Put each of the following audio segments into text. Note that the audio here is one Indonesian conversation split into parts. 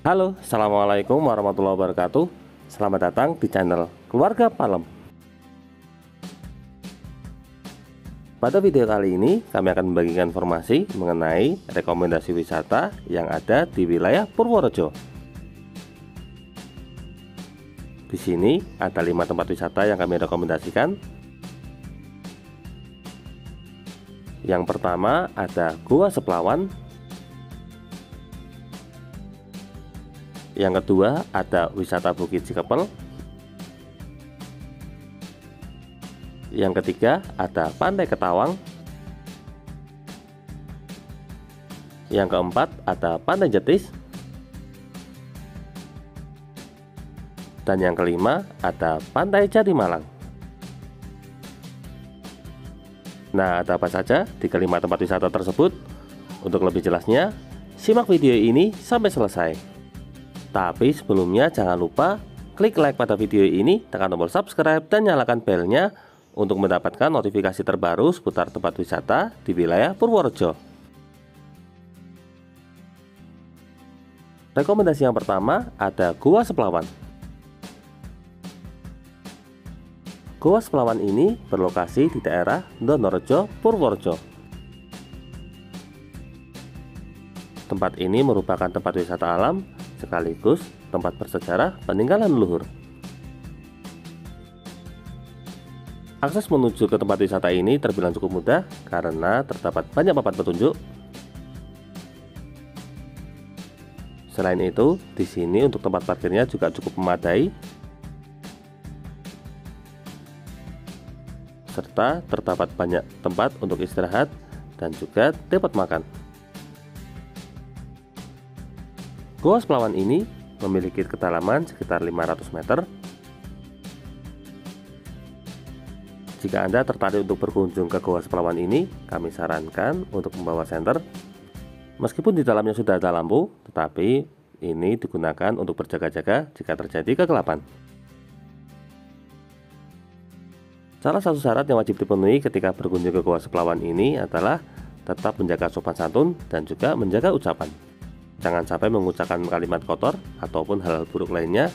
Halo, Assalamualaikum warahmatullahi wabarakatuh. Selamat datang di channel Keluarga Palem. Pada video kali ini, kami akan membagikan informasi mengenai rekomendasi wisata yang ada di wilayah Purworejo. Di sini ada 5 tempat wisata yang kami rekomendasikan. Yang pertama ada Goa Seplawan. Yang kedua ada wisata Bukit Cikepel. Yang ketiga ada Pantai Ketawang. Yang keempat ada Pantai Jetis. Dan yang kelima ada Pantai Jatimalang. Nah, ada apa saja di kelima tempat wisata tersebut? Untuk lebih jelasnya, simak video ini sampai selesai. Tapi sebelumnya jangan lupa klik like pada video ini, tekan tombol subscribe dan nyalakan belnya untuk mendapatkan notifikasi terbaru seputar tempat wisata di wilayah Purworejo. Rekomendasi yang pertama ada Goa Seplawan. Goa Seplawan ini berlokasi di daerah Donorejo, Purworejo. Tempat ini merupakan tempat wisata alam sekaligus tempat bersejarah peninggalan leluhur. Akses menuju ke tempat wisata ini terbilang cukup mudah karena terdapat banyak papan petunjuk. Selain itu, di sini untuk tempat parkirnya juga cukup memadai, serta terdapat banyak tempat untuk istirahat dan juga tempat makan. Goa Seplawan ini memiliki kedalaman sekitar 500 meter. Jika Anda tertarik untuk berkunjung ke Goa Seplawan ini, kami sarankan untuk membawa senter. Meskipun di dalamnya sudah ada lampu, tetapi ini digunakan untuk berjaga-jaga jika terjadi kegelapan. Salah satu syarat yang wajib dipenuhi ketika berkunjung ke Goa Seplawan ini adalah tetap menjaga sopan santun dan juga menjaga ucapan. Jangan sampai mengucapkan kalimat kotor ataupun hal-hal buruk lainnya.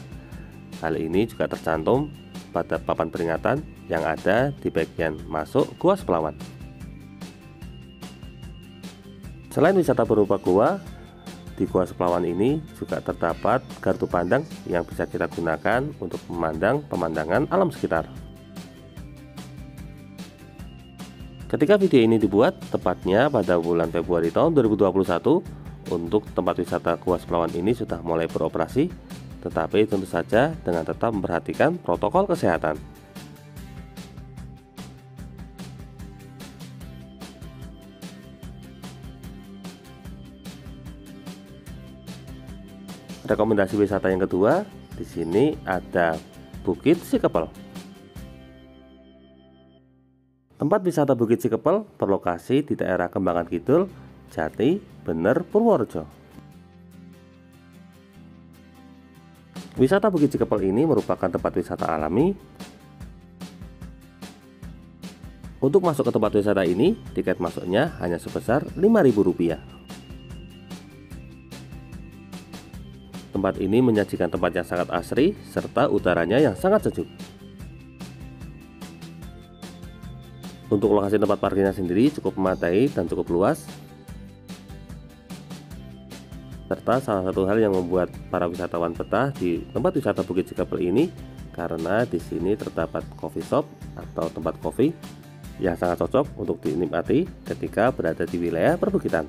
Hal ini juga tercantum pada papan peringatan yang ada di bagian masuk Goa Seplawan. Selain wisata berupa goa, di Goa Seplawan ini juga terdapat gardu pandang yang bisa kita gunakan untuk memandang pemandangan alam sekitar. Ketika video ini dibuat, tepatnya pada bulan Februari tahun 2021, untuk tempat wisata Goa Seplawan ini sudah mulai beroperasi, tetapi tentu saja dengan tetap memperhatikan protokol kesehatan. Rekomendasi wisata yang kedua, di sini ada Bukit Cikepel. Tempat wisata Bukit Cikepel berlokasi di daerah Kembangan Kidul, Jati, Bener, Purworejo. Wisata Bukit Cikepel ini merupakan tempat wisata alami. Untuk masuk ke tempat wisata ini, tiket masuknya hanya sebesar Rp5.000. Tempat ini menyajikan tempat yang sangat asri serta udaranya yang sangat sejuk. Untuk lokasi tempat parkirnya sendiri cukup memadai dan cukup luas. Serta salah satu hal yang membuat para wisatawan betah di tempat wisata Bukit Cikepel ini karena di sini terdapat coffee shop atau tempat kopi yang sangat cocok untuk dinikmati ketika berada di wilayah perbukitan.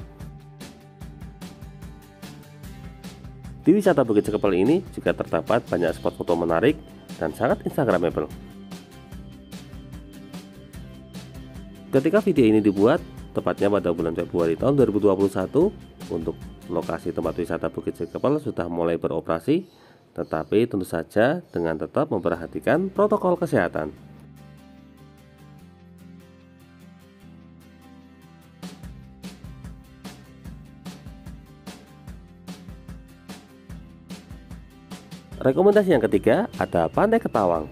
Di wisata Bukit Cikepel ini juga terdapat banyak spot foto menarik dan sangat instagramable. Ketika video ini dibuat, tepatnya pada bulan Februari tahun 2021, untuk lokasi tempat wisata Bukit Cikepel sudah mulai beroperasi, tetapi tentu saja dengan tetap memperhatikan protokol kesehatan. Rekomendasi yang ketiga ada Pantai Ketawang.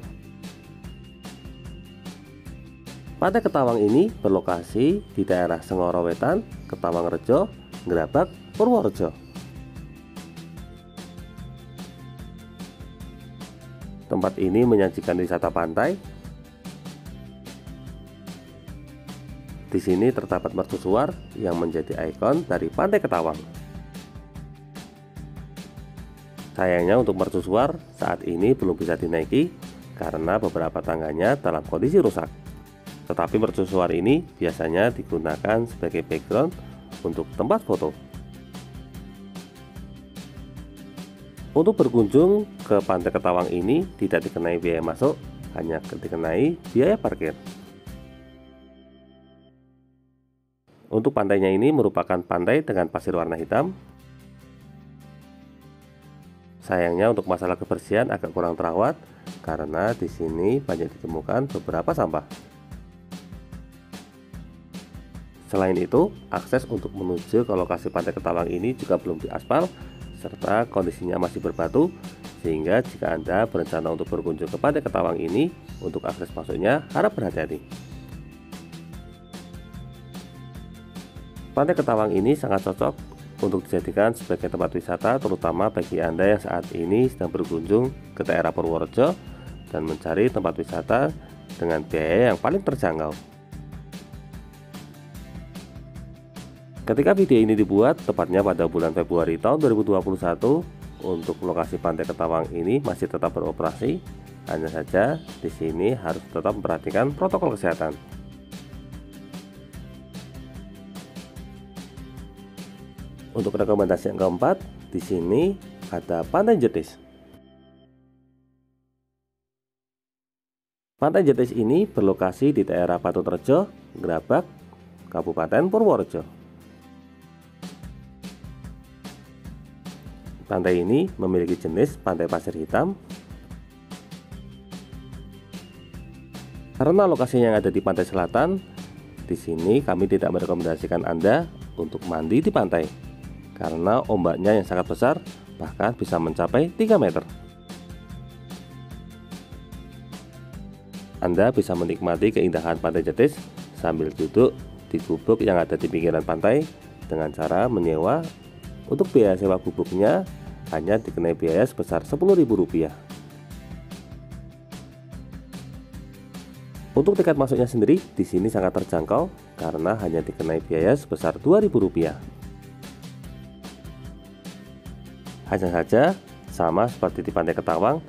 Pantai Ketawang ini berlokasi di daerah Sengoro Wetan, Ketawang Rejo, Grabak, Purworejo. tempat ini menyajikan wisata pantai. Di sini terdapat mercusuar yang menjadi ikon dari Pantai Ketawang. Sayangnya untuk mercusuar saat ini belum bisa dinaiki karena beberapa tangganya dalam kondisi rusak. Tetapi mercusuar ini biasanya digunakan sebagai background untuk tempat foto. Untuk berkunjung ke Pantai Ketawang ini tidak dikenai biaya masuk, hanya dikenai biaya parkir. Untuk pantainya ini merupakan pantai dengan pasir warna hitam. Sayangnya untuk masalah kebersihan agak kurang terawat karena di sini banyak ditemukan beberapa sampah. Selain itu, akses untuk menuju ke lokasi Pantai Ketawang ini juga belum diaspal serta kondisinya masih berbatu, sehingga jika Anda berencana untuk berkunjung ke Pantai Ketawang ini, untuk akses masuknya harap berhati-hati. Pantai Ketawang ini sangat cocok untuk dijadikan sebagai tempat wisata, terutama bagi Anda yang saat ini sedang berkunjung ke daerah Purworejo dan mencari tempat wisata dengan biaya yang paling terjangkau. Ketika video ini dibuat, tepatnya pada bulan Februari tahun 2021, untuk lokasi Pantai Ketawang ini masih tetap beroperasi. Hanya saja di sini harus tetap memperhatikan protokol kesehatan. Untuk rekomendasi yang keempat, di sini ada Pantai Jetis. Pantai Jetis ini berlokasi di daerah Patutrejo, Grabak, Kabupaten Purworejo. Pantai ini memiliki jenis pantai pasir hitam. Karena lokasinya yang ada di pantai selatan, di sini kami tidak merekomendasikan Anda untuk mandi di pantai karena ombaknya yang sangat besar, bahkan bisa mencapai 3 meter. Anda bisa menikmati keindahan Pantai Jetis sambil duduk di gubuk yang ada di pinggiran pantai dengan cara menyewa. Untuk biaya sewa gubuknya hanya dikenai biaya sebesar Rp10.000. Untuk tiket masuknya sendiri di sini sangat terjangkau karena hanya dikenai biaya sebesar Rp2.000. Hanya saja sama seperti di Pantai Ketawang,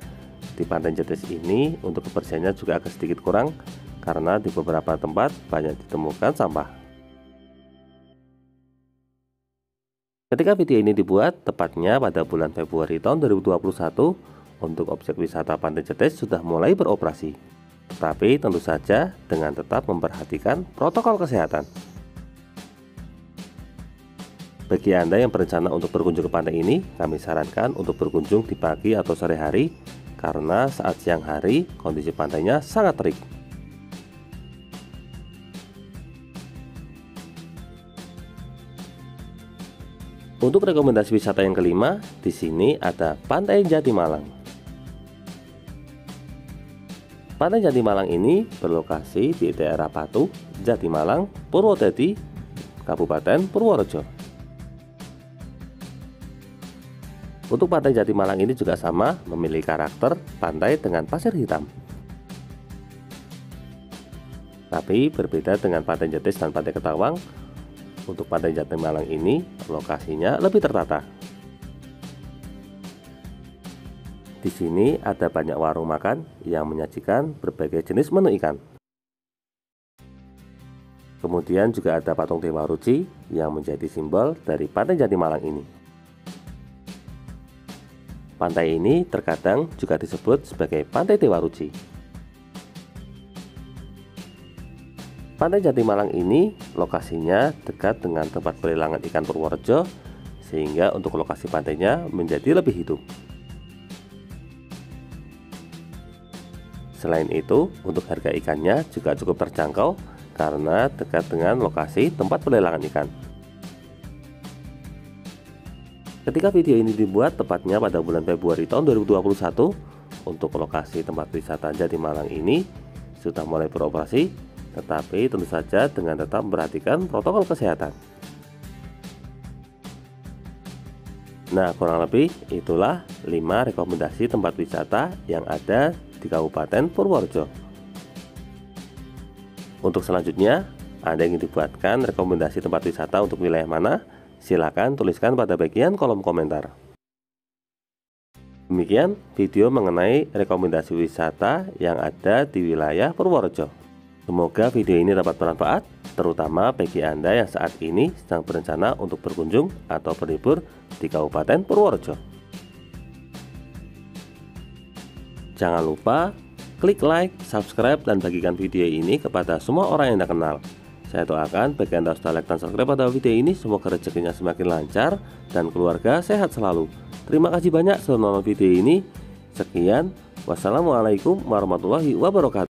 di Pantai Jetis ini untuk kebersihannya juga agak sedikit kurang karena di beberapa tempat banyak ditemukan sampah. Ketika video ini dibuat, tepatnya pada bulan Februari tahun 2021, untuk objek wisata Pantai Jetis sudah mulai beroperasi. Tetapi tentu saja dengan tetap memperhatikan protokol kesehatan. Bagi Anda yang berencana untuk berkunjung ke pantai ini, kami sarankan untuk berkunjung di pagi atau sore hari, karena saat siang hari kondisi pantainya sangat terik. Untuk rekomendasi wisata yang kelima, di sini ada Pantai Jatimalang. Pantai Jatimalang ini berlokasi di daerah Patu, Jatimalang, Purwodadi, Kabupaten Purworejo. Untuk Pantai Jatimalang ini juga sama, memiliki karakter pantai dengan pasir hitam. Tapi berbeda dengan Pantai Jetis dan Pantai Ketawang, untuk Pantai Jatimalang ini lokasinya lebih tertata. Di sini ada banyak warung makan yang menyajikan berbagai jenis menu ikan. Kemudian juga ada patung Dewa Ruci yang menjadi simbol dari Pantai Jatimalang ini. Pantai ini terkadang juga disebut sebagai Pantai Dewa Ruci. Pantai Jatimalang ini lokasinya dekat dengan tempat pelelangan ikan Purworejo, sehingga untuk lokasi pantainya menjadi lebih hidup. Selain itu, untuk harga ikannya juga cukup terjangkau karena dekat dengan lokasi tempat pelelangan ikan. Ketika video ini dibuat tepatnya pada bulan Februari tahun 2021, untuk lokasi tempat wisata Jatimalang ini sudah mulai beroperasi, tetapi tentu saja dengan tetap memperhatikan protokol kesehatan. Nah, kurang lebih itulah 5 rekomendasi tempat wisata yang ada di Kabupaten Purworejo. Untuk selanjutnya, Anda ingin dibuatkan rekomendasi tempat wisata untuk wilayah mana? Silakan tuliskan pada bagian kolom komentar. Demikian video mengenai rekomendasi wisata yang ada di wilayah Purworejo. Semoga video ini dapat bermanfaat, terutama bagi Anda yang saat ini sedang berencana untuk berkunjung atau berlibur di Kabupaten Purworejo. Jangan lupa klik like, subscribe, dan bagikan video ini kepada semua orang yang Anda kenal. Saya doakan bagi Anda sudah like dan subscribe pada video ini, semoga rezekinya semakin lancar dan keluarga sehat selalu. Terima kasih banyak sudah menonton video ini. Sekian, wassalamualaikum warahmatullahi wabarakatuh.